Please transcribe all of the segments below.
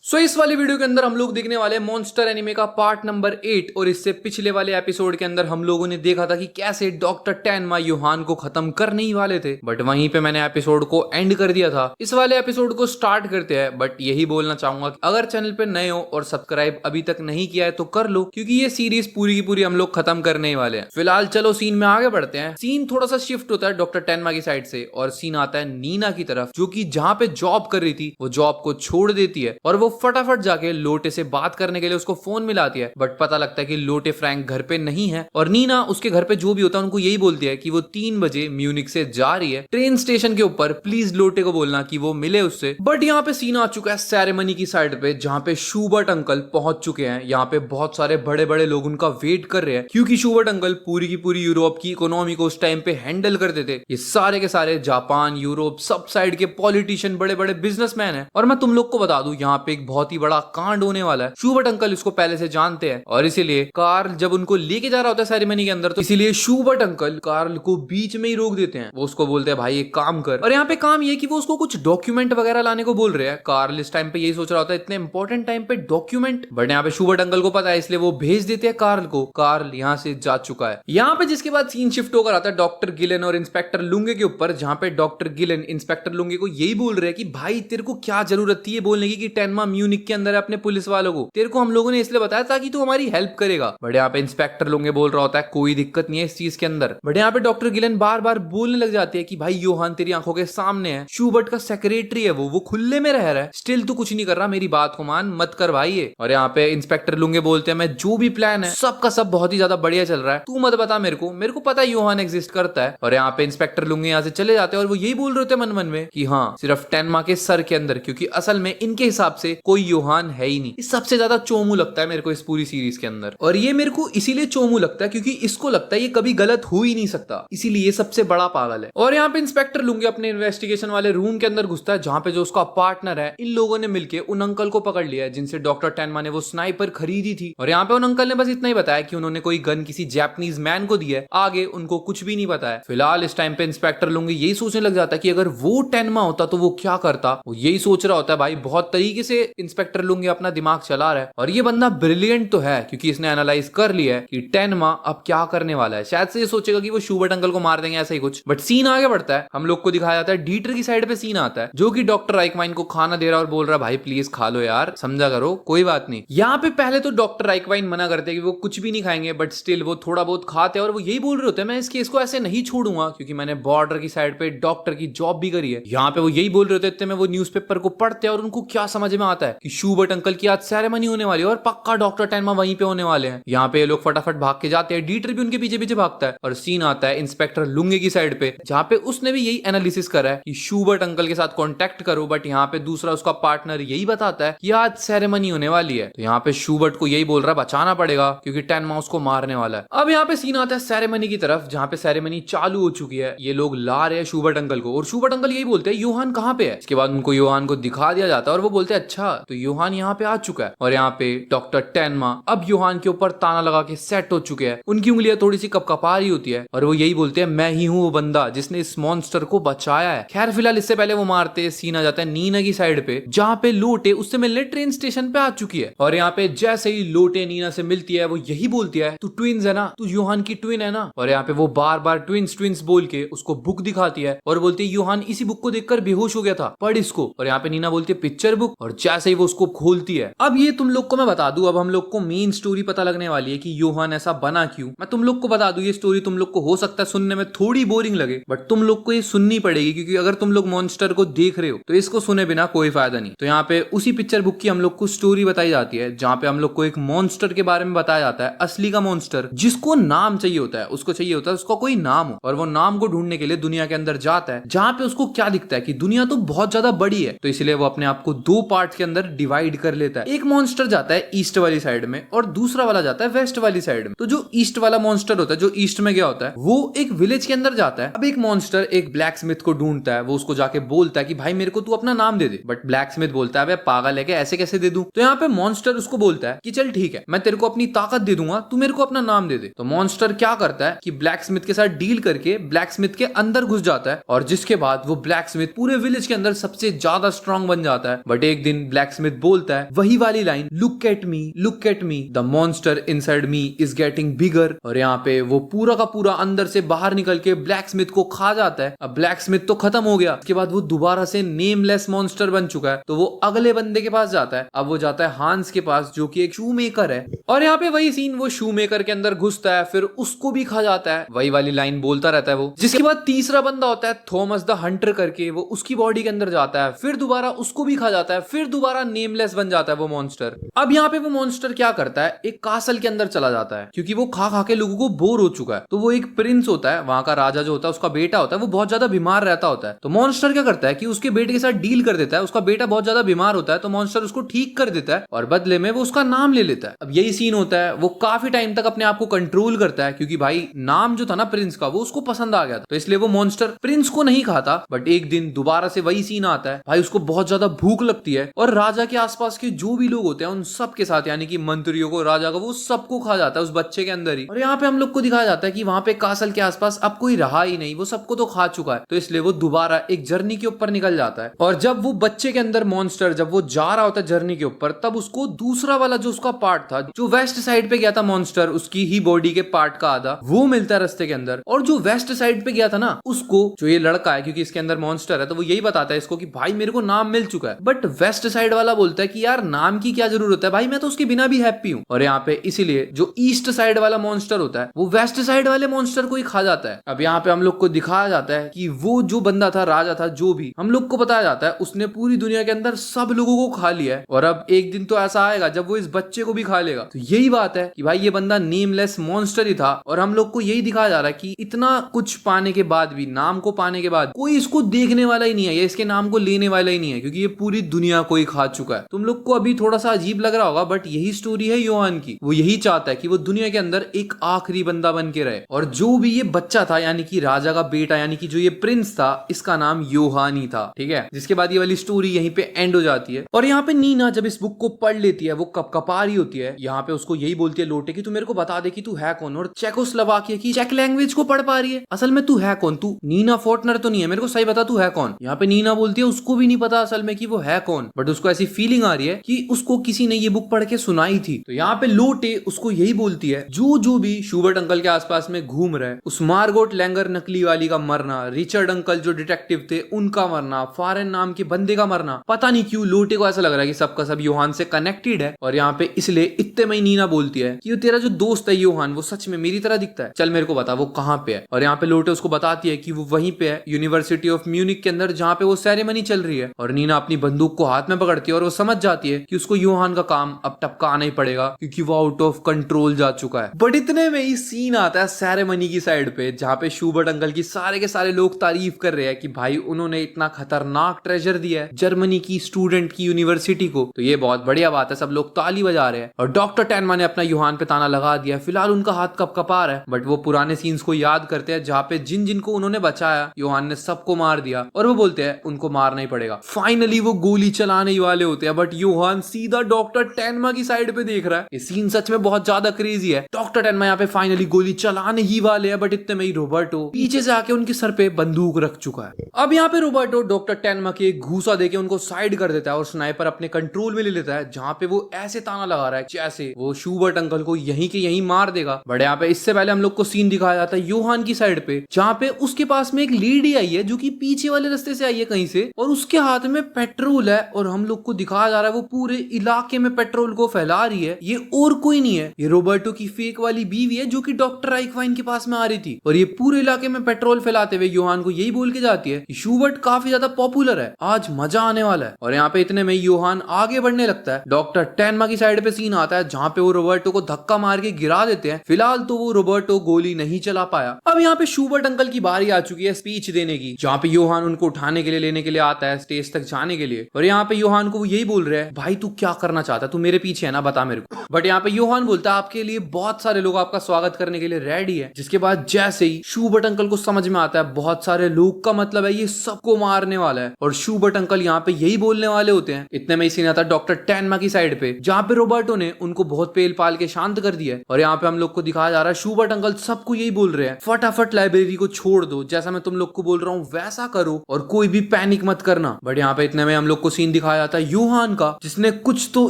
इस वाली वीडियो के अंदर हम लोग देखने वाले मॉन्स्टर एनिमे का पार्ट नंबर 8। और इससे पिछले वाले एपिसोड के अंदर हम लोगों ने देखा था कि कैसे डॉक्टर टेनमा युहान को खत्म करने ही वाले थे, बट वहीं पे मैंने एपिसोड को एंड कर दिया था। इस वाले एपिसोड को स्टार्ट करते हैं, बट यही बोलना चाहूंगा कि अगर चैनल पे नए हो और सब्सक्राइब अभी तक नहीं किया है तो कर लो, क्योंकि ये सीरीज पूरी की पूरी हम लोग खत्म करने ही वाले हैं। फिलहाल चलो सीन में आगे बढ़ते हैं। सीन थोड़ा सा शिफ्ट होता है डॉक्टर टेनमा की साइड से और सीन आता है नीना की तरफ, जो कि जहां पे जॉब कर रही थी वो जॉब को छोड़ देती है और वो फटाफट जाके लोटे से बात करने के लिए उसको फोन मिलाती है। बट पता लगता है कि लोटे फ्रैंक घर पे नहीं है और नीना उसके घर पे जो भी होता है उनको यही बोलती है कि वो 3 बजे म्यूनिक से जा रही है ट्रेन स्टेशन के ऊपर, प्लीज लोटे को बोलना कि वो मिले उससे। बट यहाँ पे सीन आ चुका है सेरेमनी की साइड पे, जहाँ पे शूबर्ट अंकल पहुंच चुके हैं। यहाँ पे बहुत सारे बड़े बड़े लोग उनका वेट कर रहे हैं, क्योंकि शूबर्ट अंकल पूरी की पूरी यूरोप की इकोनॉमी को उस टाइम पे हैंडल करते थे। ये सारे के सारे जापान, यूरोप, सब साइड के पॉलिटिशियन, बड़े बड़े बिजनेसमैन है। और मैं तुम लोग को बता दूं, यहाँ पे एक बहुत ही बड़ा कांड होने वाला है। शूबर्ट अंकल इसको पहले से जानते हैं और इसीलिए कार्ल जब उनको लेके जा रहा होता है सेरेमनी के अंदर, तो इसीलिए शूबर्ट अंकल कार्ल को बीच में ही रोक देते हैं। वो उसको बोलते हैं भाई एक काम कर। और यहाँ पे काम ये कि वो उसको कुछ डॉक्यूमेंट वगैरह लाने को बोल रहे हैं। कार्ल इस टाइम पे यही सोच रहा होता है इतने इंपॉर्टेंट टाइम पे डॉक्यूमेंट, बट यहाँ पे शूबर्ट अंकल को पता है, इसलिए वो भेज देते हैं कार्ल को। कार्ल यहाँ से जा चुका है। यहाँ पे जिसके बाद सीन शिफ्ट होकर आता है डॉक्टर गिलेन और इंस्पेक्टर लुंगे के ऊपर, जहाँ पे डॉक्टर गिलेन इंस्पेक्टर लुंगे को यही बोल रहे हैं कि भाई तेरे को क्या जरूरत थी ये बोलने की कि टेनमा म्यूनिक के अंदर है अपने पुलिस वालों को, तेरे को हम लोगों ने इसलिए बताया ताकि तू हमारी हेल्प करेगा। बट यहाँ पे इंस्पेक्टर लुंगे बोल रहा होता है कोई दिक्कत नहीं है इस चीज के अंदर। बट यहाँ पे डॉक्टर गिलेन बार बार बोलने लग जाती है कि भाई योहान तेरी आंखों के सामने है, शूबर्ट का सेक्रेटरी है, वो खुले में रह रहा है, स्टिल तू कुछ नहीं कर रहा, मेरी बात को मान, मत कर भाई ये। और यहाँ पे इंस्पेक्टर लुंगे बोलते हैं मैं जो भी प्लान है सबका सब बहुत ही ज्यादा बढ़िया चल रहा है, तू मत बता मेरे को पता है योहान एग्जिस्ट करता है। और यहाँ पे इंस्पेक्टर लुंगे यहाँ से चले जाते हैं और वो यही बोल रहे होते मन मन में कि हाँ सिर्फ टेनमा के सर के अंदर, क्योंकि असल में इनके हिसाब से कोई योहान है ही नहीं। सबसे ज्यादा चोमू लगता है मेरे को इस पूरी सीरीज के अंदर, और ये मेरे को इसीलिए चोमू लगता है क्योंकि इसको लगता है ये कभी गलत हो ही नहीं सकता, इसीलिए ये सबसे बड़ा पागल है। और यहाँ पे इंस्पेक्टर लुंगे अपने इन्वेस्टिगेशन वाले रूम के अंदर घुसता है, जहाँ पे जो उसका पार्टनर है, इन लोगों ने मिलकर उन अंकल को पकड़ लिया है जिनसे डॉक्टर टेनमा ने वो स्नाइपर खरीदी थी। और यहाँ पे उन अंकल ने बस इतना ही बताया कि उन्होंने कोई गन किसी जापानीज मैन को दी है, आगे उनको कुछ भी नहीं पता है। फिलहाल इस टाइम पे इंस्पेक्टर लुंगे यही सोचने लग जाता है कि अगर वो टेनमा होता तो वो क्या करता। वो यही सोच रहा होता है भाई, बहुत तरीके से इंस्पेक्टर लुंगे अपना दिमाग चला रहा है और ये बंदा ब्रिलियंट तो है क्योंकि इसने एनालाइज कर लिया है कि टेनमा अब क्या करने वाला है। शायद से ये सोचेगा कि वो शूबर्ट अंकल को मार देंगे, ऐसा ही कुछ। बट सीन आगे बढ़ता है, हम लोग को दिखाया जाता है डीटर की साइड पे सीन आता है, जो कि डॉक्टर राइकवाइन को खाना दे रहा है और बोल रहा है भाई प्लीज खा लो यार, समझा करो, कोई बात नहीं। यहाँ पे पहले तो डॉक्टर राइकवाइन मना करते हैं कि वो कुछ भी नहीं खाएंगे, बट स्टिल वो थोड़ा बहुत खाते हैं और वो यही बोल रहे होते हैं मैं इस केस को ऐसे नहीं छोड़ूंगा क्योंकि मैंने बॉर्डर की साइड पे डॉक्टर की जॉब भी करी है। यहाँ पे वो यही बोल रहे होते हैं, वो न्यूज़पेपर को पढ़ते हैं और उनको क्या समझ में आता है कि शूबर्ट अंकल की आज सेरेमनी होने वाली है और पक्का डॉक्टर टेनमा वहीं पे होने वाले हैं। यहाँ पे ये लोग फटाफट भाग के जाते हैं, डीटर भी उनके पीछे पीछे भागता है और सीन आता है इंस्पेक्टर लुंगे की साइड पे, जहाँ पे उसने भी यही एनालिसिस करा है कि शूबर्ट अंकल के साथ कांटेक्ट करो। बट यहाँ पे दूसरा उसका पार्टनर यही बताता है कि आज सेरेमनी होने वाली है, तो यहाँ पे शूबर्ट को यही बोल रहा है बचाना पड़ेगा क्योंकि टेनमा उसको मारने वाला है। अब यहाँ पे सीन आता है सेरेमनी की तरफ, जहाँ पे सेरेमनी चालू हो चुकी है, ये लोग ला रहे हैं शूबर्ट अंकल को और शूबर्ट अंकल यही बोलते हैं योहान कहाँ पे है। इसके बाद उनको योहान को दिखा दिया जाता है और वो बोलते हैं अच्छा तो योहान यहाँ पे आ चुका है। और यहाँ पे डॉक्टर टेनमा अब योहान के ऊपर ताना लगा के सेट हो चुके हैं, उनकी उंगलियां थोड़ी सी कपकपा रही होती है और वो यही बोलते हैं मैं ही हूँ वो बंदा जिसने इस मॉन्स्टर को बचाया है। खैर फिलहाल इससे पहले वो मारते सीन आ जाता है नीना की साइड पे, जहाँ पे लोटे उससे मिलने ट्रेन स्टेशन पे आ चुकी है। और यहाँ पे जैसे ही लोटे नीना से मिलती है वो यही बोलती है तू ट्विंस है ना, तू योहान की ट्विन है ना। और यहाँ पे वो बार बार ट्विंस ट्विंस बोल के उसको बुक दिखाती है और बोलती है योहान इसी बुक को देखकर बेहोश हो गया था, पढ़ इसको। और यहाँ पे नीना बोलती है पिक्चर बुक, और जैसे ही वो उसको खोलती है, अब ये तुम लोग को मैं बता दूं, अब हम लोग को मेन स्टोरी पता लगने वाली है कि योहान ऐसा बना क्यों। मैं तुम लोग को बता दूं ये स्टोरी तुम लोग को हो सकता है सुनने में थोड़ी बोरिंग लगे, बट तुम लोग को ये सुननी पड़ेगी क्योंकि अगर तुम लोग मॉन्स्टर को देख रहे हो तो इसको सुने बिना कोई फायदा नहीं। तो यहाँ पे उसी पिक्चर बुक की हम लोग को स्टोरी बताई जाती है, जहाँ पे हम लोग को एक मॉन्स्टर के बारे में बताया जाता है, असली का मॉन्स्टर जिसको नाम चाहिए होता है, उसको चाहिए होता है उसका कोई नाम हो, और वो नाम को ढूंढने के लिए दुनिया के अंदर जाता है, जहाँ पे उसको क्या दिखता है कि दुनिया तो बहुत ज्यादा बड़ी है, तो इसलिए वो अपने आप को 2 पार्ट के अंदर डिवाइड कर लेता है। एक मॉन्स्टर जाता है ईस्ट वाली साइड में और दूसरा वाला जाता है वेस्ट वाली साइड में। तो जो ईस्ट वाला मॉन्स्टर होता है, जो ईस्ट में गया होता है, वो एक विलेज के अंदर जाता है। अब एक मॉन्स्टर एक ब्लैक स्मिथ को ढूंढता है, वो उसको जाके बोलता है कि भाई मेरे को तू अपना नाम दे दे। बट ब्लैक स्मिथ बोलता है पागल है क्या, ऐसे कैसे दे दूं। तो यहाँ पे मॉन्स्टर उसको बोलता है कि चल ठीक है मैं तेरे को अपनी ताकत दे दूंगा, तू मेरे को अपना नाम दे दे। तो मॉन्स्टर क्या करता है कि ब्लैक स्मिथ के साथ डील करके ब्लैक स्मिथ के अंदर घुस जाता है और जिसके बाद वो ब्लैक स्मिथ पूरे विलेज के अंदर सबसे ज्यादा स्ट्रॉन्ग बन जाता है। बट एक दिन ब्लैक स्मिथ बोलता है वही वाली line, look at me the monster inside me is getting bigger. और यहाँ पे वो पूरा का पूरा अंदर से बाहर निकल के ब्लैक स्मिथ को खा जाता है। अब ब्लैक स्मिथ तो खत्म हो गया, उसके बाद वो दोबारा से नेमलेस मॉन्स्टर बन चुका है। तो वो अगले बंदे के पास जाता है। अब वो जाता है हांस के पास जो कि एक शू मेकर है, और यहाँ पे वही सीन, वो शू मेकर के अंदर घुसता है, फिर उसको भी खा जाता है, वही वाली लाइन बोलता रहता है वो। जिसके बाद तीसरा बंदा होता है थॉमस द हंटर करके, वो उसकी बॉडी के अंदर जाता है, फिर दोबारा उसको भी खा जाता है, फिर दोबारा नेमलेस बन जाता है वो मॉन्स्टर। अब यहाँ पे वो मॉन्स्टर क्या करता है, एक कासल के अंदर चला जाता है, क्योंकि वो खा खा के लोगों को बोर हो चुका है। तो वो एक प्रिंस होता है, वहां का राजा जो होता है, उसका बेटा होता है, वो बहुत ज्यादा बीमार रहता होता है। तो मॉन्स्टर क्या करता है कि उसके बेटे के साथ डील कर देता है। उसका बेटा बहुत ज्यादा बीमार होता है, तो मॉन्स्टर उसको ठीक कर देता है और बदले में वो उसका नाम ले लेता है। अब यही सीन होता है, वो काफी टाइम तक अपने आप को कंट्रोल करता है, क्योंकि भाई नाम जो था ना प्रिंस का, वो उसको पसंद आ गया था। तो इसलिए वो मॉन्स्टर प्रिंस को नहीं खाता। बट एक दिन दोबारा से वही सीन आता है, भाई उसको बहुत ज्यादा भूख लगती है, और राजा के आसपास के जो भी लोग होते हैं उन सब के साथ, यानी कि मंत्रियों को, राजा को, वो सबको खा जाता है उस बच्चे के अंदर ही। और यहाँ पे हम लोग को दिखाया जाता है कि वहां पे कासल के आसपास अब कोई रहा ही नहीं, वो सबको तो खा चुका है। तो इसलिए वो दोबारा एक जर्नी के ऊपर निकल जाता है। और जब वो बच्चे के अंदर मॉन्स्टर, जब वो जा रहा होता है जर्नी के ऊपर, तब उसको दूसरा वाला जो उसका पार्ट था, जो वेस्ट साइड पे गया था मॉन्स्टर, उसकी ही बॉडी के पार्ट का आधा, वो मिलता है रास्ते के अंदर। और जो वेस्ट साइड पे गया था ना, उसको, जो ये लड़का है, क्योंकि इसके अंदर मॉन्स्टर है, तो वो यही बताता है इसको कि भाई मेरे को नाम मिल चुका है। बट वेस्ट साइड वाला बोलता है कि यार नाम की क्या जरूरत है भाई, मैं तो उसके बिना भी हैप्पी हूँ। और यहाँ पे इसीलिए जो ईस्ट साइड वाला मॉन्स्टर होता है, वो वेस्ट साइड वाले मॉन्स्टर को ही खा जाता है। अब यहाँ पे हम लोग को दिखाया जाता है कि वो जो बंदा था, राजा था, जो भी, हम लोग को बताया जाता है उसने पूरी दुनिया के अंदर सब लोगों को खा लिया है। और अब एक दिन तो ऐसा आएगा जब वो इस बच्चे को भी खा लेगा। तो यही बात है कि भाई ये बंदा नेमलेस मॉन्स्टर ही था। और हम लोग को यही दिखाया जा रहा है कि इतना कुछ पाने के बाद भी, नाम को पाने के बाद, कोई इसको देखने वाला ही नहीं है, या इसके नाम को लेने वाला ही नहीं है, क्योंकि ये पूरी दुनिया को ही खा चुका है। तुम लोग को अभी थोड़ा सा अजीब लग रहा होगा, बट यही स्टोरी है योहान की। वो यही चाहता है कि वो दुनिया के अंदर एक आखिरी बंदा बन के रहे। और जो भी ये बच्चा था, यानी कि राजा का बेटा, यानी कि जो ये प्रिंस था, इसका नाम योहान ही था। ठीक है, जिसके बाद ये वाली स्टोरी यहीं पे एंड हो जाती है। और यहाँ पे नीना जब इस बुक को पढ़ लेती है, वो कपा रही होती है। यहाँ पे उसको यही बोलती है लोटे कि तू मेरे को बता दे कि तू है कौन। और चेकोस्लोवाकिया की चेक लैंग्वेज को पढ़ पा रही है। असल में तू है कौन, तू नीना फोर्टनर तो नहीं है, मेरे को सही बता तू है कौन। यहाँ पे नीना बोलती है उसको भी नहीं पता असल में कि वो है कौन, बट उसको ऐसी फीलिंग आ रही है कि उसको किसी ने ये बुक पढ़ के सुनाई थी। तो यहाँ पे लोटे उसको यही बोलती है, जो भी शूबर्ट अंकल के आसपास में घूम रहे, उस मार्गोट लैंगर नकली वाली का मरना, रिचर्ड अंकल जो डिटेक्टिव थे उनका मरना, फॉरेन नाम के बंदे का मरना, पता नहीं क्यों लोटे को ऐसा लग रहा है कि सबका सब योहान से कनेक्टेड है। और यहाँ पे इसलिए इतने में नीना बोलती है कि तेरा जो दोस्त है योहान, वो सच में मेरी तरह दिखता है, चल मेरे को बता वो कहाँ पे है। और यहाँ पे लोटे उसको बताती है कि वो वहीं पे है, यूनिवर्सिटी ऑफ म्यूनिक के अंदर, जहाँ पे वो सेरेमनी चल रही है। और नीना अपनी बंदूक को हाथ में पकड़ती है और वो समझ जाती है कि उसको योहान का काम अब टपकाना ही पड़ेगा, क्योंकि वो आउट ऑफ कंट्रोल जा चुका है। बट इतने में ही सीन आता है सेरेमनी की साइड पे, जहाँ पे शूबर्ट अंकल की सारे के सारे लोग तारीफ कर रहे हैं कि भाई उन्होंने इतना खतरनाक ट्रेजर दिया है जर्मनी की स्टूडेंट की यूनिवर्सिटी को। तो ये बहुत बढ़िया बात है, सब लोग ताली बजा रहे हैं। और डॉक्टर टैनमा ने अपना योहान पे ताना लगा दिया। फिलहाल उनका हाथ कपा रहा है, बट वो पुराने सीन्स को याद करते हैं जहाँ पे जिन जिनको उन्होंने बचाया, योहान ने सबको मार दिया। और वो बोलते हैं उनको मारना ही पड़ेगा। फाइनली वो गोली चलाने ही वाले होते हैं, बट योहान सीधा डॉक्टर टैनमा की साइड पे देख रहा है। ये सीन सच में बहुत ज्यादा क्रेजी है। डॉक्टर टैनमा यहाँ पे फाइनली गोली चलाने ही वाले हैं, बट इतने में ही रोबर्टो पीछे से आके उनके सर पे बंदूक रख चुका है। अब यहाँ पे रोबर्टो डॉक्टर टैनमा के घूसा देके उनको साइड कर देता है और स्नाइपर अपने कंट्रोल में ले लेता है, जहाँ पे वो ऐसे ताना लगा रहा है जैसे वो शूबर्ट अंकल को यहीं के यहीं मार देगा। बट यहाँ पे इससे पहले हम लोग को सीन दिखाया जाता है योहान की साइड पे, जहाँ पे उसके पास में एक लेडी आई है जो कि पीछे वाले रास्ते से आई है कहीं से, और उसके हाथ में पेट्रोल है। और हम लोग को दिखाया जा रहा है वो पूरे इलाके में पेट्रोल को फैला रही है। ये और कोई नहीं है, ये रोबर्टो की फेक वाली बीवी है जो कि डॉक्टर आइकवाइन के पास में आ रही थी। और ये पूरे इलाके में पेट्रोल फैलाते हुए योहान को यही बोल के जाती है कि शूबर्ट काफी ज्यादा पॉपुलर है, आज मजा आने वाला है। और यहाँ पे इतने में योहान आगे बढ़ने लगता है। डॉक्टर टैनमा की साइड पे सीन आता है जहाँ पे वो रोबर्टो को धक्का मार के गिरा देते हैं। फिलहाल तो वो रोबर्टो गोली नहीं चला पाया। अब यहाँ पे शूबर्ट अंकल की बारी आ चुकी है स्पीच देने की, जहाँ पे योहान उनको उठाने के लिए, लेने के लिए आता है स्टेज तक जाने के लिए। और यहाँ पे योहान को वो यही बोल रहे हैं, भाई तू क्या करना चाहता है, तू मेरे पीछे है ना, बता मेरे को। बट यहाँ पे योहान बोलता है आपके लिए बहुत सारे लोग आपका स्वागत करने के लिए रेडी है। जिसके बाद जैसे ही शूबर्ट अंकल को समझ में आता है बहुत सारे लोग का मतलब है ये सबको मारने वाला है, और शूबर्ट अंकल यहाँ पे यही बोलने वाले होते हैं। इतने में ही सीन आता है डॉक्टर टैनमा की साइड पे, जहाँ पे रोबर्टो ने उनको बहुत पेल पाल के शांत कर दिया है। और यहाँ पे हम लोग को दिखाया जा रहा है शूबर्ट अंकल सबको यही बोल रहे हैं, फटाफट लाइब्रेरी को छोड़ दो, जैसा मैं तुम लोग को बोल रहा हूँ वैसा करो और कोई भी पैनिक मत करना। बट यहाँ पे इतने में हम लोग को सीन दिखाया जाता है यूहान का, जिसने कुछ तो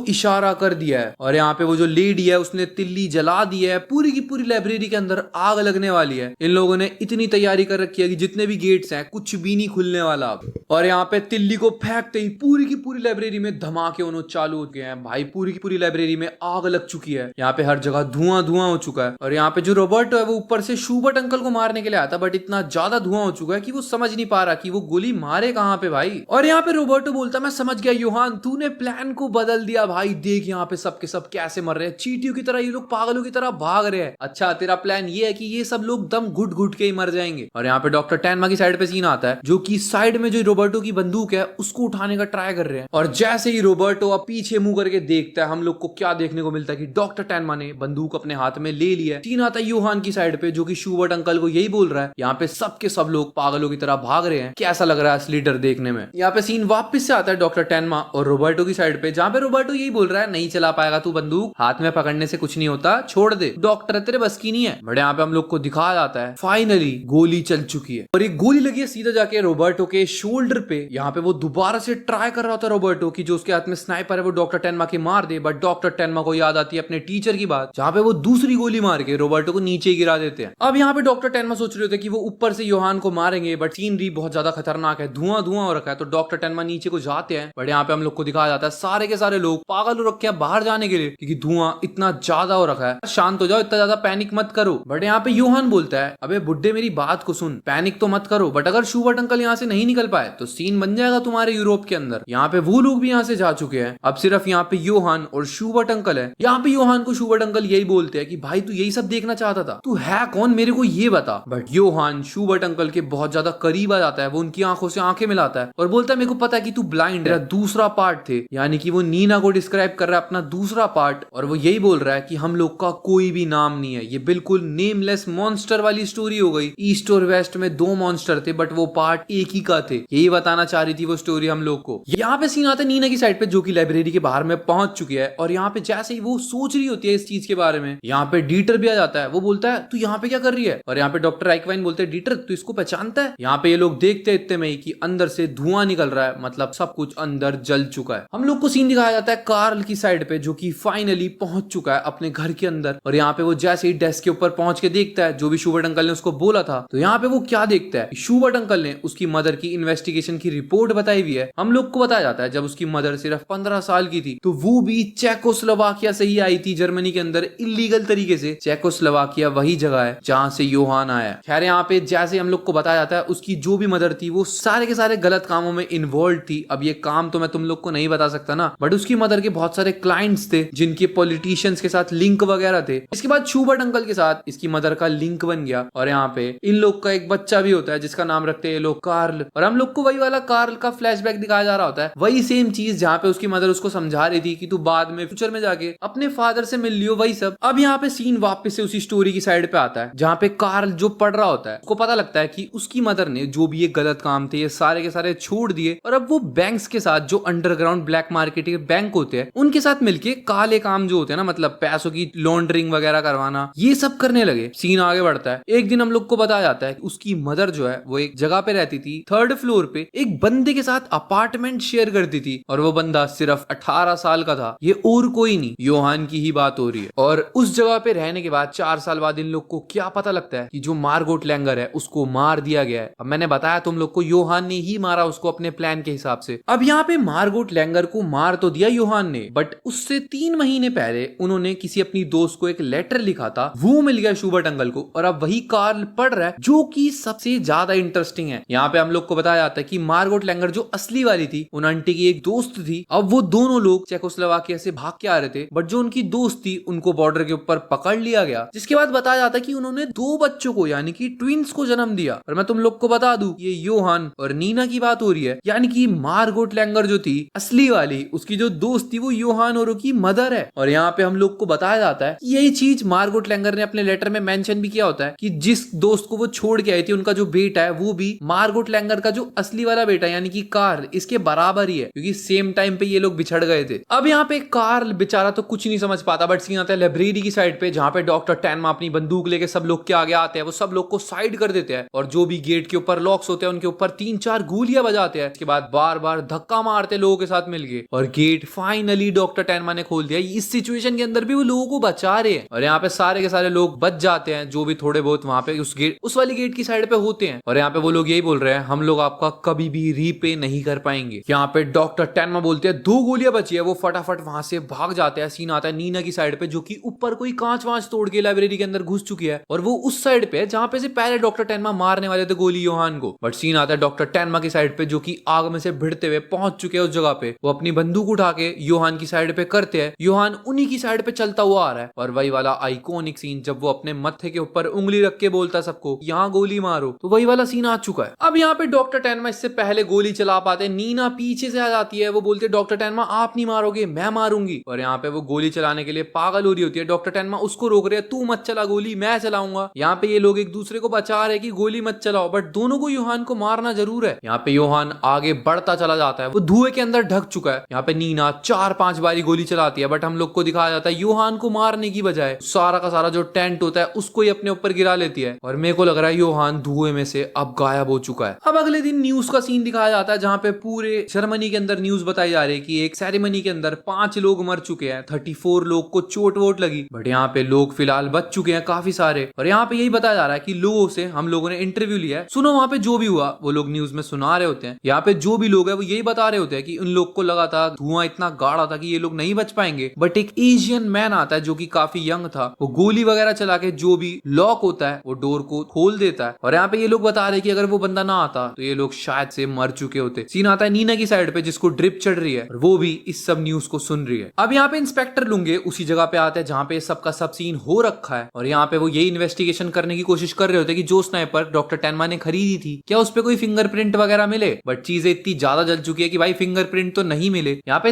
इशारा कर दिया है और यहाँ पे वो जो लेडी है उसने तिल्ली जला दी है। पूरी की पूरी लाइब्रेरी के अंदर आग लगने वाली है। इन लोगों ने इतनी तैयारी कर रखी है कि जितने भी गेट्स हैं कुछ भी नहीं खुलने वाला अब। और यहाँ पे तिल्ली को फेंकते ही पूरी की पूरी लाइब्रेरी में धमाके होने चालू हो गए हैं भाई। पूरी की पूरी लाइब्रेरी में आग लग चुकी है। यहाँ पे हर जगह धुआं धुआं हो चुका है। और यहाँ पे जो रॉबर्टो है वो ऊपर से शूबर्ट अंकल को मारने के लिए आता, बट इतना ज्यादा धुआं हो चुका है कि वो समझ नहीं पा रहा कि वो गोली मारे कहाँ पे भाई। और यहाँ पे रॉबर्टो बोलता, मैं समझ गया यूहान, तूने प्लान को बदल दिया भाई। देख यहाँ पे सबके सब कैसे मर रहे हैं, चींटियों की तरह ये लोग पागलों की तरह भाग रहे हैं। अच्छा तेरा प्लान ये है कि ये सब लोग दम घुट घुट के ही मर जाएंगे। और यहाँ पे डॉक्टर टैनमा की साइड पे सीन आता है, जो कि साइड में जो रॉबर्टो की बंदूक है उसको उठाने का ट्राई कर रहे हैं। और जैसे ही रॉबर्टो अब पीछे मुंह करके देखता है, हम लोग को क्या देखने को मिलता है कि डॉक्टर टैनमा ने बंदूक अपने हाथ में ले लिया है। सीन आता है यूहान की साइड पे, जो कि शूबर्ट अंकल को यही बोल रहा है, यहाँ पे सबके सब लोग पागलों की तरह भाग रहे हैं। कैसा लग रहा है असली डर देखने में। यहाँ पे सीन वापस से आता है डॉक्टर टैनमा और रॉबर्टो की साइड पे, जहाँ पे रॉबर्टो यही बोल रहा है, नहीं चला पाएगा तू बंदूक, हाथ में पकड़ने से कुछ नहीं होता, छोड़ दे, डॉक्टर तेरे बस की नहीं है। बट यहाँ पे हम लोग को दिखाया जाता है फाइनली गोली चल चुकी है और एक गोली लगी है सीधा जाके रॉबर्टो के शोल्डर पे। यहाँ पे वो दोबारा से ट्राई कर रहा था रॉबर्टो की जो उसके हाथ में स्नाइपर है वो डॉक्टर टैनमा के मार दे, बट डॉक्टर टैनमा को याद आती है अपने टीचर की बात, जहाँ पे वो दूसरी गोली मार के रॉबर्टो को नीचे गिरा देते हैं। अब यहाँ पे डॉक्टर टैनमा सोच रहे होते कि वो ऊपर से यूहान को मारेंगे, बट सीनरी बहुत ज्यादा खतरनाक है, धुआं धुआं हो रखा है। तो डॉक्टर टैनमा नीचे को जाते हैं, बट यहाँ पे हम लोग को दिखाया जाता है सारे के सारे लोग पागल हो रखे हैं बाहर जाने के लिए, क्योंकि धुआं इतना ज्यादा हो रखा है। शांत हो जाओ, इतना ज्यादा पैनिक मत करो। बट यहाँ पे यूहान बोलता है, अबे बुड्ढे मेरी बात को सुन, पैनिक तो मत करो, बट अगर शूबर्ट अंकल यहाँ से नहीं निकल पाए तो सीन बन जाएगा तुम्हारे यूरोप के अंदर। यहाँ पे वो लोग भी यहाँ से जा चुके हैं, अब सिर्फ यहाँ पे यूहान और शूबर्ट अंकल है। यहाँ पे यूहान को शूबर्ट अंकल यही बोलते हैं कि भाई तू यही सब देखना चाहता था, तू है कौन मेरे को ये बता। बट यूहान शूबर्ट अंकल के बहुत ज्यादा करीब आ जाता है, वो उनकी आंखों से आंखें मिलाता है और बोलता है मेरे को पता है कि तू ब्लाइंड है, दूसरा पार्ट थे, यानी कि वो नीना को डिस्क्राइब कर रहा है अपना दूसरा पार्ट। और वो यही बोल रहा है कि हम लोग का कोई भी नाम नहीं है, ये बिल्कुल नेमलेस मॉन्स्टर वाली स्टोरी हो गई। ईस्ट और वेस्ट में दो मॉन्स्टर थे, बट वो पार्ट एक ही का थे, यही बताना चाह रही थी वो स्टोरी हम लोग को। यहाँ पे सीन आता है नीना की साइड पे, जो कि लाइब्रेरी के बाहर में पहुंच चुकी है। और यहाँ पे जैसे ही वो सोच रही होती है इस चीज के बारे में, यहाँ पे डीटर भी आ जाता है। वो बोलता है तू यहाँ पे क्या कर रही है। और यहाँ पे डॉक्टर आइकवाइन बोलते हैं डीटर तू इसको पहचानता है। यहाँ पे ये लोग देखते इतने में ही कि अंदर से धुआं निकल रहा है, मतलब सब कुछ अंदर जल चुका है। हम लोग को सीन दिखाया जाता है कार्ल की साइड पे, जो कि फाइनली पहुंच चुका है अपने घर के अंदर। और यहाँ पे वो जैसे ही डेस्क के ऊपर पहुंच के देखता है जो भी शूबर्ट अंकल ने उसको बोला था, तो यहाँ पे वो क्या देखता है, शूबर्ट अंकल ने उसकी मदर की इन्वेस्टिगेशन की रिपोर्ट बताई हुई है। हम लोग को बताया जाता है जब उसकी मदर सिर्फ 15 साल की थी, तो वो भी चेकोस्लोवाकिया से ही आई थी, जर्मनी के अंदर इलीगल तरीके से। चेकोस्लोवाकिया वही जगह है जहां से यूहान आया। खैर यहाँ पे जैसे हम लोग को बताया जाता है उसकी जो भी मदर थी वो सारे के सारे गलत कामों में इन्वॉल्व थी। अब ये काम तो मैं तुम लोग को नहीं बता सकता ना, बट उसकी मदर के बहुत सारे क्लाइंट्स थे जिनके पॉलिटिशियंस के साथ लिंक वगैरह थे। इसके बाद शूबर्ट अंकल के साथ इसकी मदर का लिंक बन गया। और यहाँ पे इन लोग का एक बच्चा भी होता है जिसका नाम रखते हैं ये लोग कार्ल। और हम लोग को वही वाला कार्ल का फ्लैशबैक दिखाया जा रहा होता है, वही सेम चीज जहाँ पे उसकी मदर उसको समझा रही थी कि तू बाद में फ्यूचर में जाके अपने फादर से मिल लियो, वही सब। अब यहाँ पे सीन वापस से उसी स्टोरी की साइड पे आता है जहाँ पे कार्ल जो पढ़ रहा होता है उसको पता लगता है कि उसकी मदर ने जो भी ये गलत काम थे ये सारे के सारे छोड़ दिए और अब वो बैंक्स के साथ, जो अंडरग्राउंड ब्लैक मार्केट के बैंक होते हैं उनके साथ मिलके काले काम जो होते हैं ना, मतलब पैसों की लॉन्ड्रिंग वगैरह करवाना, ये सब करने लगे। सीन आगे बढ़ता है। एक दिन हम लोग को बताया जाता है उसकी मदर जो है वो एक जगह पे रहती थी, 3rd फ्लोर पे एक बंदे के साथ अपार्टमेंट शेयर करती थी और वो बंदा सिर्फ 18 साल का था। ये और कोई नहीं, यूहान की ही बात हो रही है। और उस जगह पे रहने के बाद 4 साल बाद इन लोग को क्या पता लगता है कि जो मार्गोट लैंगर है उसको मार दिया गया है। अब मैंने बताया तुम लोग को यूहान ने ही मारा उसको अपने प्लान के हिसाब से। अब यहाँ पे मार्गोट लैंगर को मार तो दिया यूहान ने, बट उससे 3 महीने पहले उन्होंने किसी अपनी दोस्त को एक लेटर लिखा था, वो मिल गया शूबर्ट अंकल को और अब वही कार्ल पढ़ रहा है, जो कि सबसे ज्यादा इंटरेस्टिंग है। यहाँ पे हम लोग को बताया जाता है कि मार्गोट लैंगर जो असली वाली थी उन आंटी की एक दोस्त थी। अब वो दोनों लोग चेकोस्लोवाकिया से भाग के आ रहे थे, बट जो उनकी दोस्त थी उनको बॉर्डर के ऊपर पकड़ लिया गया, जिसके बाद बताया जाता है कि उन्होंने 2 बच्चों को यानी कि ट्विंस को जन्म दिया। और मैं तुम लोग को बता दूं ये यूहान और नीना की बात हो रही है, यानी कि मार्गोट लैंगर जो थी असली वाली, उसकी जो दोस्त थी वो यूहान और की मदर है। और यहाँ पे हम लोग को बताया जाता है यही चीज मार्गोट लैंगर ने अपने लेटर में मेंशन भी किया होता है कि जिस दोस्त को वो छोड़ के आई थी उनका जो बेटा है वो भी मार्गोट लैंगर का जो असली वाला बेटा यानी कि कार्ल इसके बराबर ही है, क्योंकि सेम टाइम पे ये लोग बिछड़ गए थे। अब यहाँ पे कार्ल बेचारा तो कुछ नहीं समझ पाता, बट सीन आता है लाइब्रेरी की साइड पे जहाँ पे डॉक्टर टैनमा अपनी बंदूक लेके सब लोग के आगे आते हैं। वो सब लोग को साइड कर देते हैं और जो भी गेट के ऊपर लॉक्स होते हैं उनके ऊपर 3-4 गोलियां बजाते हैं। इसके बाद बार बार धक्का मार मारते लोगों के साथ मिलके, और गेट फाइनली डॉक्टर टेनमा ने खोल दिया। इस सिचुएशन के अंदर भी वो लोगों को बचा रहे हैं और यहाँ पे सारे के सारे लोग बच जाते हैं जो भी थोड़े बहुत वहां पे उस वाली गेट की साइड पे होते हैं। और यहाँ पे वो लोग यही बोल रहे हैं, हम लोग आपका कभी भी रीपे नहीं कर पाएंगे। यहाँ पे डॉक्टर टेनमा बोलते हैं 2 गोलियां बची है, वो फटाफट वहां से भाग जाते हैं। सीन आता है नीना की साइड पे जो कि ऊपर कोई कांच वांच तोड़ के लाइब्रेरी के अंदर घुस चुकी है, और वो उस साइड पे जहां पे से पहले डॉक्टर टेनमा मारने वाले थे गोली योहान को। बट सीन आता है डॉक्टर टेनमा की साइड पे जो कि आग में से भिड़ते हुए पहुंच चुके हैं उस जगह पे। वो अपनी बंदूक उठा के योहान की साइड पे करते हैं, योहान उन्हीं की साइड पे चलता हुआ आ रहा है। और वही वाला आइकॉनिक सीन जब वो अपने मत्थे के ऊपर उंगली रख के बोलता सबको यहाँ गोली मारो, तो वही वाला सीन आ चुका है। अब यहाँ पे डॉक्टर टेनमा इससे पहले गोली चला पाते, नीना पीछे से आ जाती है। वो बोलते डॉक्टर टेनमा आप नहीं मारोगे, मैं मारूंगी। और यहाँ पे वो गोली चलाने के लिए पागल हो रही होती है। डॉक्टर टेनमा उसको रोक रहे हैं, तू मत चला गोली, मैं चलाऊंगा। यहाँ पे ये लोग एक दूसरे को बचा रहे कि गोली मत चलाओ, बट दोनों को योहान को मारना जरूर है। यहाँ पे योहान आगे बढ़ता चला जाता है, वो धुएं के अंदर ढक चुका है। यहाँ पे नीना 4-5 बारी गोली चलाती है, बट हम लोग को दिखाया जाता है योहान को मारने की बजाय सारा का सारा जो टेंट होता है उसको ही अपने ऊपर गिरा लेती है। और मेरे को लग रहा है योहान धुएं में से अब गायब हो चुका है। अब अगले दिन न्यूज का सीन दिखाया जाता है जहाँ पे पूरे जर्मनी के अंदर न्यूज बताई जा रही है कि एक सेरेमनी के अंदर 5 लोग मर चुके हैं, 34 लोग को चोट वोट लगी, बट यहाँ पे लोग फिलहाल बच चुके हैं काफी सारे। और यहाँ पे यही बताया जा रहा है कि लोगों से हम लोगों ने इंटरव्यू लिया है, सुनो वहां पे जो भी हुआ वो लोग न्यूज में सुना रहे होते हैं। यहाँ पे जो भी लोग है वो यही बता रहे होते हैं कि उन लोग को लगा था धुआं इतना गाढ़ा था कि ये लोग नहीं बच पाएंगे, बट एक एशियन मैन आता है जो कि काफी यंग था, वो गोली वगैरह चला के जो भी लॉक होता है वो डोर को खोल देता है। और यहाँ पे ये लोग बता रहे कि अगर वो बंदा ना आता तो ये लोग शायद से मर चुके होते। सीन आता है नीना की साइड पे जिसको ड्रिप चढ़ रही है और वो भी इस सब न्यूज को सुन रही है। अब यहाँ पे इंस्पेक्टर लुंगे उसी जगह पे आते हैं जहाँ पे सबका सब सीन हो रखा है, और यहाँ पे वो यही इन्वेस्टिगेशन करने की कोशिश कर रहे होते हैं कि जो स्नाइपर डॉक्टर टेनमा ने खरीदी थी क्या उस पे कोई फिंगरप्रिंट वगैरह मिले, बट चीजें इतनी ज्यादा जल चुकी है कि भाई फिंगरप्रिंट तो नहीं मिले। यहाँ पे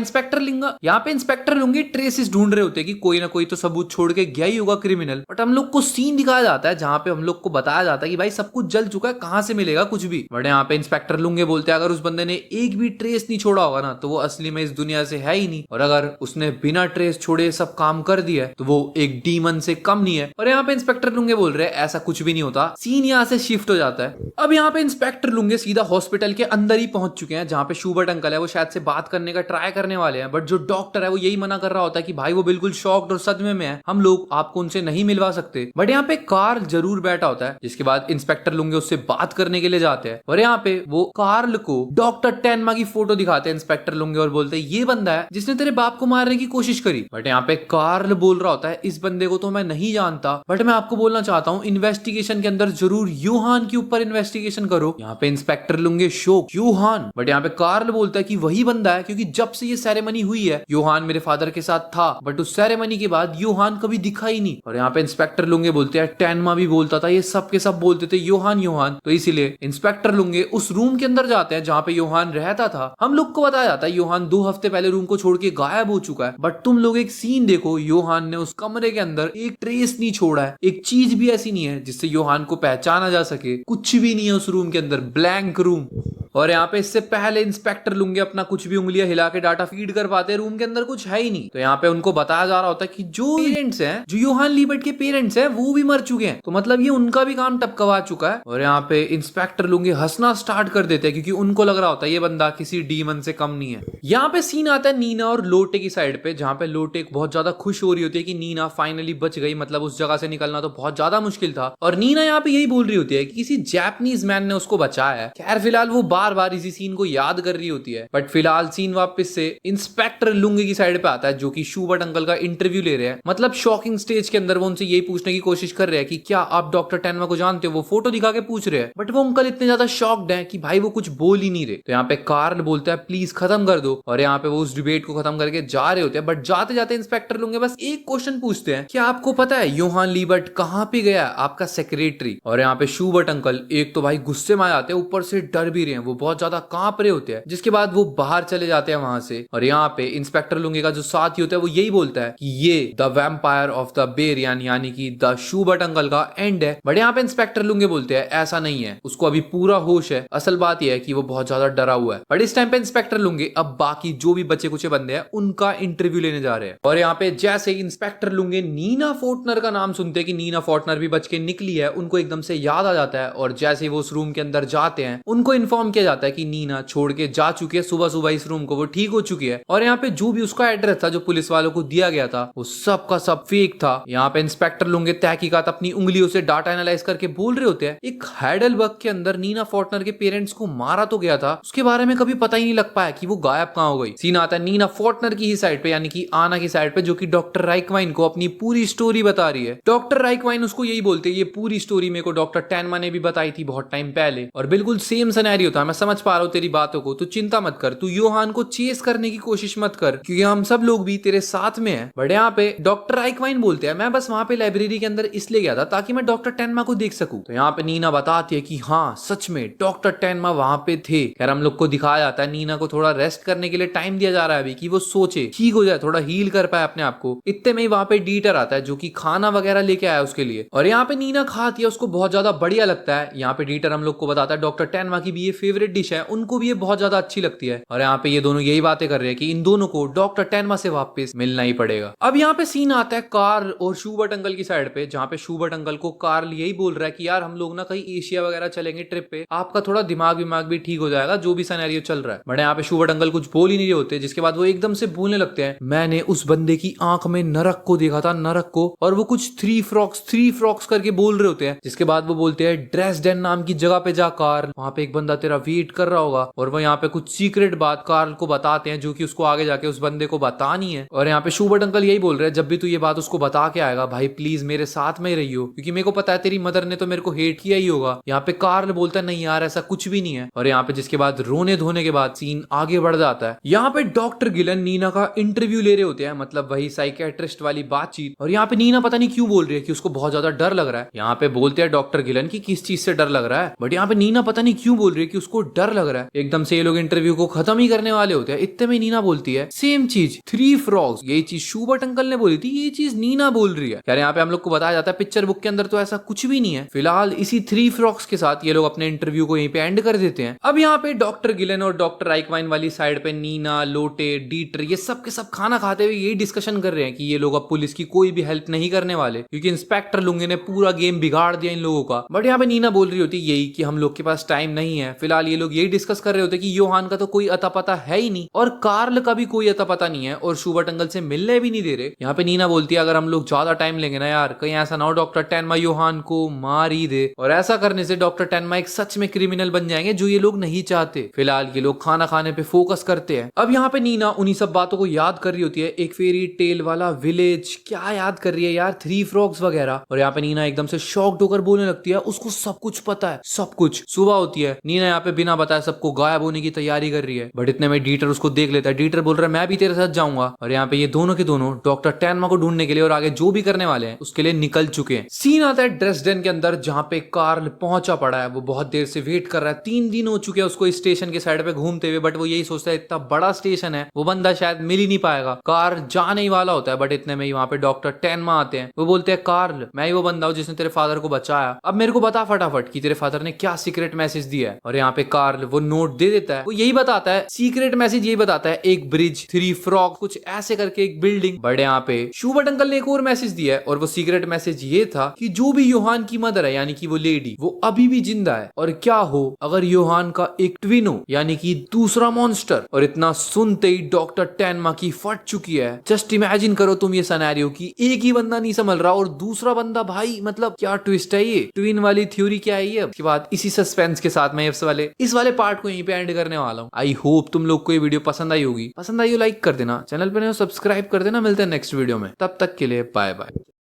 इंस्पेक्टर लुंगे ट्रेसेस ढूंढ रहे होते हैं कि कोई ना कोई तो सबूत छोड़ के गया ही होगा क्रिमिनल, बट हम लोग को सीन दिखाया जाता है जहाँ पे हम लोग को बताया जाता है कि भाई सब कुछ जल चुका है, कहाँ से मिलेगा कुछ भी। बट यहाँ पे इंस्पेक्टर लुंगे बोलते हैं अगर उस बंदे ने एक भी ट्रेस नहीं छोड़ा होगा ना तो वो असली में इस दुनिया से है ही नहीं, और अगर उसने बिना ट्रेस छोड़े सब काम कर दिया तो वो एक डीमन से कम नहीं है। और यहाँ पे इंस्पेक्टर लुंगे बोल रहे हैं ऐसा कुछ भी नहीं होता। सीन यहाँ से शिफ्ट हो जाता है। अब यहाँ पे इंस्पेक्टर लुंगे सीधा हॉस्पिटल के अंदर ही पहुंच चुके हैं जहाँ पे शूबर्ट अंकल है, वो शायद से बात करने का ट्राई करने वाले हैं, बट जो डॉक्टर है वो यही मना कर रहा होता है कि भाई वो बिल्कुल शॉक्ड और सदमे में है, हम लोग आपको उनसे नहीं मिलवा सकते। बट यहाँ पे कार्ल जरूर बैठा होता है, जिसके बाद इंस्पेक्टर लुंगे उससे बात करने के लिए जाते हैं, और यहाँ पे वो कार्ल को डॉक्टर टेनमा की फोटो दिखाते हैं इंस्पेक्टर लुंगे और बोलते हैं ये बंदा है जिसने तेरे बाप को मारने की कोशिश करी। बट यहाँ पे कार्ल बोल रहा होता है इस बंदे को तो मैं नहीं जानता, बट मैं आपको बोलना चाहता हूँ इन्वेस्टिगेशन के अंदर जरूर योहान के ऊपर इन्वेस्टिगेशन करो। यहाँ पे इंस्पेक्टर लुंगे शोक योहान, बट यहाँ पे कार्ल बोलता है कि वही बंदा है क्योंकि जब से ये सेरेमनी हुई है योहान मेरे फादर के साथ था, बट उस सेरेमनी के बाद योहान कभी दिखा ही नहीं। और यहाँ पे इंस्पेक्टर लुंगे बोलते हैं टेनमा भी बोलता था, ये सब के सब बोलते थे योहान योहान, तो इसीलिए इंस्पेक्टर लुंगे उस रूम के अंदर जाते हैं जहाँ पे योहान रहता था। हम लोग को बताया जाता है योहान 2 हफ्ते पहले रूम को छोड़ के गायब हो चुका है, बट तुम लोग एक सीन देखो, योहान ने उस कमरे के अंदर एक ट्रेस नहीं छोड़ा है, एक चीज भी ऐसी नहीं है जिससे योहान को पहचाना जा सके, कुछ भी नहीं है उस रूम के अंदर, ब्लैंक रूम। और यहाँ पे इससे पहले इंस्पेक्टर लुंगे अपना कुछ भी उंगलियां हिला के डाटा फीड कर पाते, रूम के अंदर कुछ है ही नहीं। तो यहाँ पे उनको बताया जा रहा होता है कि जो पेरेंट्स हैं, जो योहान लीबर्ट के पेरेंट्स हैं, वो भी मर चुके हैं, तो मतलब ये उनका भी काम टपकवा चुका है। और यहाँ पे इंस्पेक्टर लुंगे हंसना स्टार्ट कर देते हैं क्योंकि उनको लग रहा होता है ये बंदा किसी डीमन से कम नहीं है। यहाँ पे सीन आता है नीना और लोटे की साइड पे, जहाँ पे लोटे बहुत ज्यादा खुश हो रही होती है कि नीना फाइनली बच गई, मतलब उस जगह से निकलना तो बहुत ज्यादा मुश्किल था। और नीना यहाँ पे यही बोल रही होती है कि किसी जापानीज मैन ने उसको बचाया है। खैर फिलहाल वो बार बार इसी सीन को याद कर रही होती है, बट फिलहाल सीन वापस से इंस्पेक्टर लुंगे की साइड पे आता है जो कि शूबर्ट अंकल का इंटरव्यू ले रहे हैं। मतलब शॉकिंग स्टेज के अंदर वो उनसे यही पूछने की कोशिश कर रहे हैं कि क्या आप डॉक्टर टेनमा को जानते हो, वो फोटो दिखा के पूछ रहे हैं, बट वो अंकल इतने ज्यादा शॉक्ड हैं कि भाई वो कुछ बोल ही नहीं रहे। तो यहाँ पे कार्ल बोलता है प्लीज खत्म कर दो, और यहाँ पे वो उस डिबेट को खत्म करके जा रहे होते हैं, बट जाते जाते इंस्पेक्टर लुंगे बस एक क्वेश्चन पूछते हैं, क्या आपको पता है योहान लीबर्ट कहाँ पे गया, आपका सेक्रेटरी। और यहाँ पे शूबर्ट अंकल एक तो भाई गुस्से में आ जाते हैं, ऊपर से डर भी रहे हैं, वो बहुत ज्यादा कांप रहे होते हैं, जिसके बाद वो बाहर चले जाते हैं वहां से। और यहाँ पे इंस्पेक्टर लुंगे का जो साथी होता है वो यही बोलता है कि ये द वैम्पायर ऑफ द बेर यानी कि द शूबर्ट अंकल का एंड है। बट यहाँ पे इंस्पेक्टर लुंगे बोलते हैं ऐसा नहीं है, उसको अभी पूरा होश है, असल बात यह है कि वो बहुत ज्यादा डरा हुआ है। बट इस टाइम पे इंस्पेक्टर लुंगे अब बाकी जो भी बचे कुछ बंदे हैं उनका इंटरव्यू लेने जा रहे हैं। और यहाँ पे जैसे इंस्पेक्टर लुंगे नीना फोर्टनर का नाम सुनते हैं कि नीना फोर्टनर भी बच के निकली है, उनको एकदम से याद आ जाता है, और जैसे वो उस रूम के अंदर जाते हैं उनको इन्फॉर्म किया दिया जाता है कि नीना छोड़ के जा चुकी है सुबह सुबह इस रूम को, वो ठीक हो चुकी है। और यहाँ पे जो भी उसका एड्रेस था जो पुलिस वालों को दिया गया था वो सब का सब फेक था। यहाँ पे इंस्पेक्टर लोग तहकीकात अपनी उंगलियों से डाटा एनालाइज करके बोल रहे होते हैं एक हाइडेलबर्ग के अंदर नीना फोर्टनर के पेरेंट्स को मारा तो गया था, उसके बारे में कभी पता ही नहीं लग पाया कि वो गायब कहाँ हो गई। सीन आता है नीना फोर्टनर की ही साइड पे, यानी कि आना की साइड पे, जो कि डॉक्टर राइकवाइन को अपनी पूरी स्टोरी बता रही है। डॉक्टर राइकवाइन उसको यही बोलते हैं ये पूरी स्टोरी मेरे को डॉक्टर टैनमा ने भी बताई थी बहुत टाइम पहले, और बिल्कुल सेम सिनेरियो था। मैं समझ पा रहा हूँ तेरी बातों को, तू चिंता मत कर, तू योहान को चेस करने की कोशिश मत कर क्योंकि हम सब लोग भी तेरे साथ में हैं। बट यहाँ पे डॉक्टर राइकवाइन बोलते हैं मैं बस वहां पे लाइब्रेरी के अंदर इसलिए गया था ताकि मैं डॉक्टर टैनमा को देख सकूं। तो यहाँ पे नीना बताती है कि हाँ सच में डॉक्टर टैनमा वहां पे थे। खैर हम लोग को दिखाया जाता है नीना को थोड़ा रेस्ट करने के लिए टाइम दिया जा रहा है अभी कि वो सोचे, ठीक हो जाए, थोड़ा हील कर पाए अपने आप को। इतने में ही वहां पे डीटर आता है जो कि खाना वगैरह लेके आया उसके लिए, और यहाँ पे नीना खाती है, उसको बहुत ज्यादा बढ़िया लगता है। यहाँ पे डीटर हम लोग को बताता है डॉक्टर टैनमा की भी ये फेवरेट डिश है, उनको भी ये बहुत ज्यादा अच्छी लगती है। और यहाँ पे ये दोनों यही बातें कर रहे हैं कि इन दोनों को डॉक्टर टैनमा से वापस मिलना ही पड़ेगा। अब यहाँ पे सीन आता है कार्ल और शूबर्ट अंकल की साइड पे, जहाँ पे शूबर्ट अंकल को कार्ल यही बोल रहा है कि यार हम लोग ना कहीं एशिया वगैरह चलेंगे ट्रिप पे, आपका थोड़ा दिमाग भी ठीक हो जाएगा जो भी सिनेरियो चल रहा है। बट यहाँ पे शूबर्ट अंकल कुछ बोल ही नहीं रहे होते, जिसके बाद वो एकदम से बोलने लगते हैं मैंने उस बंदे की आंख में नरक को देखा था, नरक को, और वो कुछ थ्री फ्रॉक्स करके बोल रहे होते हैं। जिसके बाद वो बोलते हैं ड्रेसडेन नाम की जगह पे जा कार्ल, वहां पे एक बंदा तेरा वेट कर रहा होगा, और वो यहाँ पे कुछ सीक्रेट बात कार्ल को बताते हैं जो कि उसको आगे जाके उस बंदे को बतानी है। और यहाँ पे शूबर्ट अंकल यही बोल रहे हैं जब भी तू ये बात उसको बता के आएगा भाई प्लीज मेरे साथ में ही रहियो, क्योंकि मेरे को पता है तेरी मदर ने तो मेरे को हेट किया ही होगा। यहाँ पे कार्ल बोलता है नहीं यार ऐसा कुछ भी नहीं है। और यहाँ पे जिसके बाद रोने धोने के बाद सीन आगे बढ़ जाता है। यहाँ पे डॉक्टर गिलन नीना का इंटरव्यू ले रहे होते हैं, मतलब वही साइकियाट्रिस्ट वाली बातचीत। और यहाँ पे नीना पता नहीं क्यों बोल रही है कि उसको बहुत ज्यादा डर लग रहा है। यहाँ पे बोलते हैं डॉक्टर गिलन की किस चीज से डर लग रहा है, बट यहाँ पे नीना पता नहीं क्यों बोल रही है कि उसको डर लग रहा है। एकदम से ये लोग इंटरव्यू को खत्म ही करने वाले होते हैं, इतने में नीना बोलती है सेम चीज, थ्री फ्रॉग्स, यही चीज शूबर्ट अंकल ने बोली थी, ये चीज नीना बोल रही है। यार यहाँ पे हम लोग को बताया जाता है पिक्चर बुक के अंदर तो ऐसा कुछ भी नहीं है। फिलहाल इसी थ्री फ्रॉग्स के साथ ये लोग अपने इंटरव्यू को यहीं पे एंड कर देते हैं। अब यहाँ पे डॉक्टर गिलन और डॉक्टर राइकवाइन वाली साइड पे नीना, लोटे, डीटर ये सब के सब खाना खाते हुए यही डिस्कशन कर रहे हैं कि ये लोग अब पुलिस की कोई भी हेल्प नहीं करने वाले क्योंकि इंस्पेक्टर लुंगे ने पूरा गेम बिगाड़ दिया इन लोगों का। बट यहाँ पे नीना बोल रही होती यही कि हम लोग के पास टाइम नहीं है। फिलहाल ये लोग यही डिस्कस कर रहे होते कि योहान का तो कोई अता पता है ही नहीं और कार्ल का भी कोई अता पता नहीं है और शूबर्ट अंकल से मिलने भी नहीं दे रहे। यहाँ पे नीना बोलती है अगर हम लोग ज्यादा टाइम लेंगे ना यार कहीं ऐसा ना हो डॉक्टर टैनमा योहान को मार ही दे, और ऐसा करने से डॉक्टर टैनमा एक सच में क्रिमिनल बन जाएंगे जो ये लोग नहीं चाहते। फिलहाल ये लोग खाना खाने पे फोकस करते हैं। अब यहाँ पे नीना उन्हीं सब बातों को याद कर रही होती है, एक फेरी टेल वाला विलेज, क्या याद कर रही है यार, थ्री फ्रॉग्स वगैरह। और यहाँ पे नीना एकदम से शॉक्ड होकर बोलने लगती है उसको सब कुछ पता है, सब कुछ। सुबह होती है, नीना यहाँ पे बिना बताए सबको गायब होने की तैयारी कर रही है। बट इतने में डीटर उसको देख लेता है। डीटर बोल रहा है मैं भी तेरे साथ जाऊंगा। और यहाँ पे ये दोनों के दोनों डॉक्टर टैनमा को ढूंढने के लिए और आगे जो भी करने वाले हैं उसके लिए निकल चुके हैं। सीन आता है ड्रेसडेन के अंदर जहाँ पे कार्ल पहुंचा पड़ा है, वो बहुत देर से वेट कर रहा है। 3 दिन हो चुके हैं उसको स्टेशन के साइड पे घूमते हुए, बट वो यही सोचता है इतना बड़ा स्टेशन है वो बंदा शायद मिल ही नहीं पाएगा, कार जाने ही वाला होता है। बट इतने में ही वहां पे डॉक्टर टैनमा आते हैं। वो बोलते हैं कार्ल मैं ही वो बंदा हूँ जिसने तेरे फादर को बचाया, अब मेरे को बता फटाफट कि तेरे फादर ने क्या सीक्रेट मैसेज दिया है। और यहाँ पे कार्ल वो नोट दे देता है, वो यही बताता है सीक्रेट मैसेज यही बताता है एक ब्रिज, थ्री फ्रॉग, कुछ ऐसे करके एक बिल्डिंग। बट यहाँ पे शूबर्ट अंकल ने एक और मैसेज दिया है और वो सीक्रेट मैसेज ये था कि जो भी योहान की मदर है यानी कि वो लेडी वो अभी भी जिंदा है, और क्या हो अगर योहान का एक ट्विन हो यानी कि दूसरा मॉन्स्टर। और इतना सुनते ही डॉक्टर टैनमा की फट चुकी है। जस्ट इमेजिन करो तुम ये सिनेरियो कि एक ही बंदा नहीं संभल रहा और दूसरा बंदा, भाई मतलब क्या ट्विस्ट है ये, ट्विन वाली थ्योरी क्या है ये। उसके बाद इसी सस्पेंस के साथ मैं इस वाले पार्ट को यहीं पे एंड करने वाला हूँ। आई होप तुम लोग को ये वीडियो पसंद आई होगी। पसंद आई हो लाइक कर देना, चैनल पे सब्सक्राइब कर देना। मिलते हैं नेक्स्ट वीडियो में, तब तक के लिए बाय बाय।